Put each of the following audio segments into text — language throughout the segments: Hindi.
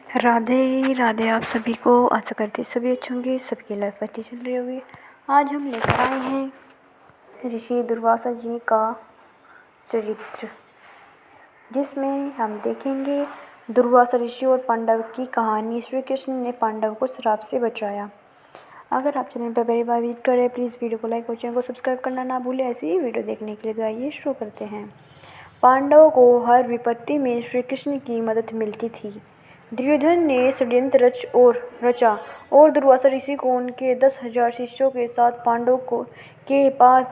राधे राधे आप सभी को। आशा करती सभी अच्छे होंगे, सबकी लाइफ अच्छी चल रही होगी। आज हम लेकर आए हैं ऋषि दुर्वासा जी का चरित्र, जिसमें हम देखेंगे दुर्वासा ऋषि और पांडव की कहानी। श्री कृष्ण ने पांडव को श्राप से बचाया। अगर आप चैनल पर पहली बार विजिट कर रहे हैं, प्लीज़ वीडियो को लाइक और चैनल को सब्सक्राइब करना ना भूलें। ऐसी ही वीडियो देखने के लिए तो आइए शुरू करते हैं। पांडवों को हर विपत्ति में श्री कृष्ण की मदद मिलती थी। दुर्योधन ने षड्यंत्र रचा और दुर्वासा ऋषि को उनके 10,000 शिष्यों के साथ पांडवों के पास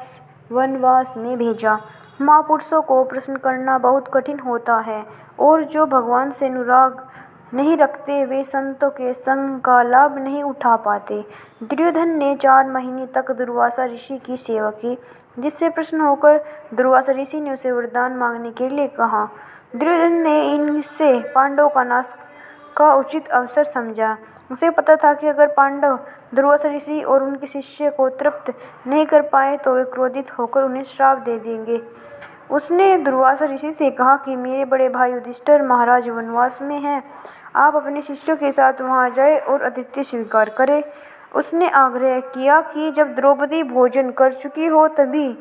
वनवास में भेजा। महापुरुषों को प्रसन्न करना बहुत कठिन होता है और जो भगवान से अनुराग नहीं रखते वे संतों के संग का लाभ नहीं उठा पाते। दुर्योधन ने 4 महीने तक दुर्वासा ऋषि की सेवा की, जिससे प्रसन्न होकर दुर्वासा ऋषि ने उसे वरदान मांगने के लिए कहा। दुर्योधन ने इनसे पांडवों का नाश का उचित अवसर समझा। उसे पता था कि अगर पांडव दुर्वासा ऋषि और उनके शिष्य को तृप्त नहीं कर पाए तो वे क्रोधित होकर उन्हें श्राप दे देंगे। उसने दुर्वासा ऋषि से कहा कि मेरे बड़े भाई युधिष्ठिर महाराज वनवास में हैं, आप अपने शिष्यों के साथ वहां जाएं और आतिथ्य स्वीकार करें। उसने आग्रह किया कि जब द्रौपदी भोजन कर चुकी हो तभी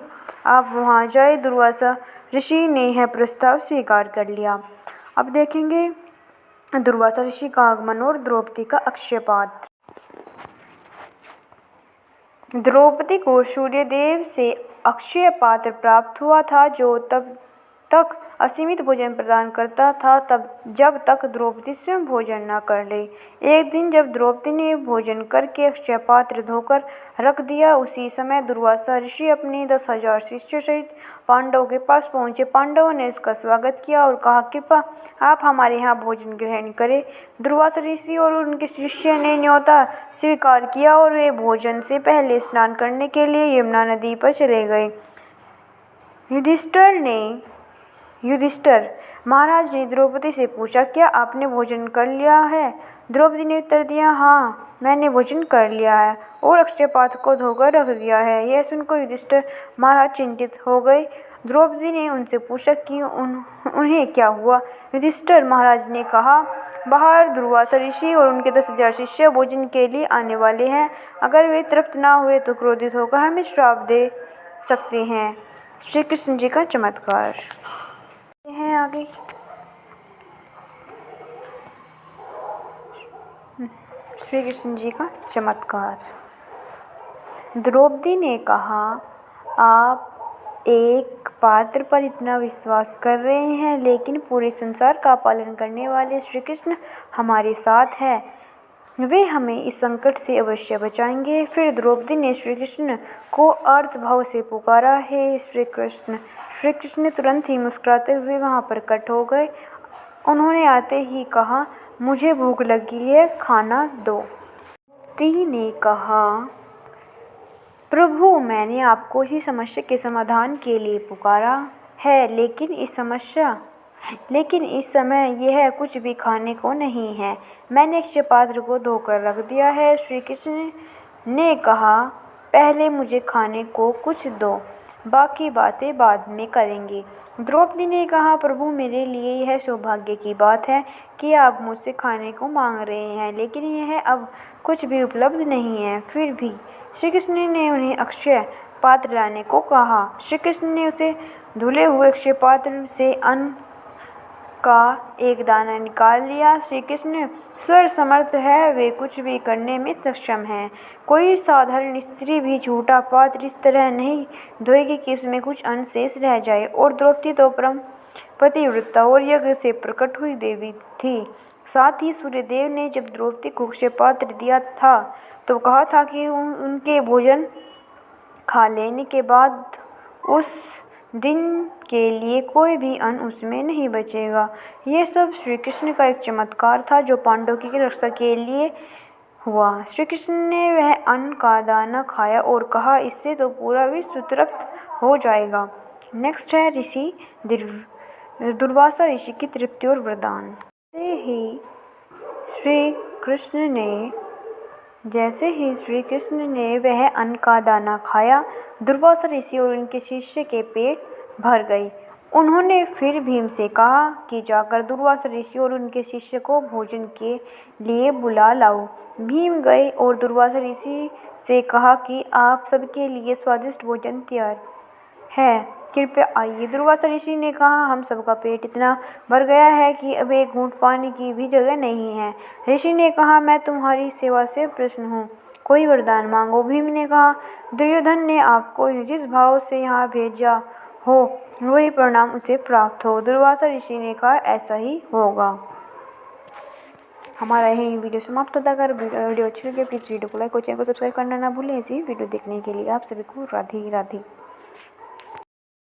आप वहां जाएं। दुर्वासा ऋषि ने यह प्रस्ताव स्वीकार कर लिया। अब देखेंगे दुर्वासा ऋषि का आगमन और द्रौपदी का अक्षयपात्र। द्रौपदी को सूर्यदेव से अक्षय पात्र प्राप्त हुआ था, जो तब तक असीमित भोजन प्रदान करता था जब तक द्रौपदी स्वयं भोजन न कर ले। एक दिन जब द्रौपदी ने भोजन करके अक्षय पात्र धोकर रख दिया, उसी समय दुर्वासा ऋषि अपने 10,000 शिष्यों सहित पांडवों के पास पहुंचे। पांडवों ने उसका स्वागत किया और कहा, कृपा आप हमारे यहाँ भोजन ग्रहण करें। दुर्वासा ऋषि और उनके शिष्य ने न्योता स्वीकार किया और वे भोजन से पहले स्नान करने के लिए यमुना नदी पर चले गए। युधिष्ठिर महाराज ने द्रौपदी से पूछा, क्या आपने भोजन कर लिया है? द्रौपदी ने उत्तर दिया, हाँ, मैंने भोजन कर लिया है और अक्षय पात्र को धोकर रख दिया है। यह सुनकर युधिष्ठिर महाराज चिंतित हो गए। द्रौपदी ने उनसे पूछा कि उन्हें क्या हुआ। युधिष्ठिर महाराज ने कहा, बाहर दुर्वासा ऋषि और उनके 10,000 शिष्य भोजन के लिए आने वाले हैं। अगर वे तृप्त न हुए तो क्रोधित होकर हमें श्राप दे सकते हैं। श्री कृष्ण जी का चमत्कार है। आगे श्री कृष्ण जी का चमत्कार। द्रौपदी ने कहा, आप एक पात्र पर इतना विश्वास कर रहे हैं, लेकिन पूरे संसार का पालन करने वाले श्री कृष्ण हमारे साथ हैं। वे हमें इस संकट से अवश्य बचाएंगे। फिर द्रौपदी ने श्री कृष्ण को आर्त भाव से पुकारा, हे श्री कृष्ण। श्री कृष्ण तुरंत ही मुस्कुराते हुए वहां प्रकट हो गए। उन्होंने आते ही कहा, मुझे भूख लगी है, खाना दो। द्रौपदी ने कहा, प्रभु, मैंने आपको इसी समस्या के समाधान के लिए पुकारा है, लेकिन इस समय यह कुछ भी खाने को नहीं है। मैंने अक्षय पात्र को धोकर रख दिया है। श्री कृष्ण ने कहा, पहले मुझे खाने को कुछ दो, बाकी बातें बाद में करेंगे। द्रौपदी ने कहा, प्रभु, मेरे लिए यह सौभाग्य की बात है कि आप मुझसे खाने को मांग रहे हैं, लेकिन यह अब कुछ भी उपलब्ध नहीं है। फिर भी श्री कृष्ण ने उन्हें अक्षय पात्र लाने को कहा। श्री कृष्ण ने उसे धुले हुए अक्षय पात्र से अन्न का एक दाना निकाल लिया। श्री कृष्ण सर्व समर्थ है, वे कुछ भी करने में सक्षम हैं। कोई साधारण स्त्री भी झूठा पात्र इस तरह नहीं धोएगी कि उसमें कुछ अन्न शेष रह जाए। और द्रौपदी तो परम पतिव्रता और यज्ञ से प्रकट हुई देवी थी। साथ ही सूर्यदेव ने जब द्रौपदी को अक्षय पात्र दिया था तो कहा था कि उनके भोजन खा लेने के बाद उस दिन के लिए कोई भी अन्न उसमें नहीं बचेगा। यह सब श्री कृष्ण का एक चमत्कार था जो पांडवों की रक्षा के लिए हुआ। श्री कृष्ण ने वह अन्न का दाना खाया और कहा, इससे तो पूरा विश्व तृप्त हो जाएगा। नेक्स्ट है दुर्वासा ऋषि की तृप्ति और वरदान। जैसे ही श्री कृष्ण ने वह अन्न का दाना खाया, दुर्वासा ऋषि और उनके शिष्य के पेट भर गए उन्होंने फिर भीम से कहा कि जाकर दुर्वासा ऋषि और उनके शिष्य को भोजन के लिए बुला लाओ। भीम गए और दुर्वासा ऋषि से कहा कि आप सबके लिए स्वादिष्ट भोजन तैयार है, कृपया आइए। दुर्वासा ऋषि ने कहा, हम सबका पेट इतना भर गया है कि अब एक घूंट पानी की भी जगह नहीं है। ऋषि ने कहा, मैं तुम्हारी सेवा से प्रसन्न हूँ, कोई वरदान मांगो। भीम ने कहा, दुर्योधन ने आपको जिस भाव से यहाँ भेजा हो वही परिणाम उसे प्राप्त हो। दुर्वासा ऋषि ने कहा, ऐसा ही होगा। हमारा यही वीडियो समाप्त होता है। अगर वीडियो अच्छी लगे प्लीज़ वीडियो को लाइक और चैनल को सब्सक्राइब करना ना भूलें। ऐसी वीडियो देखने के लिए आप सभी को राधे राधे।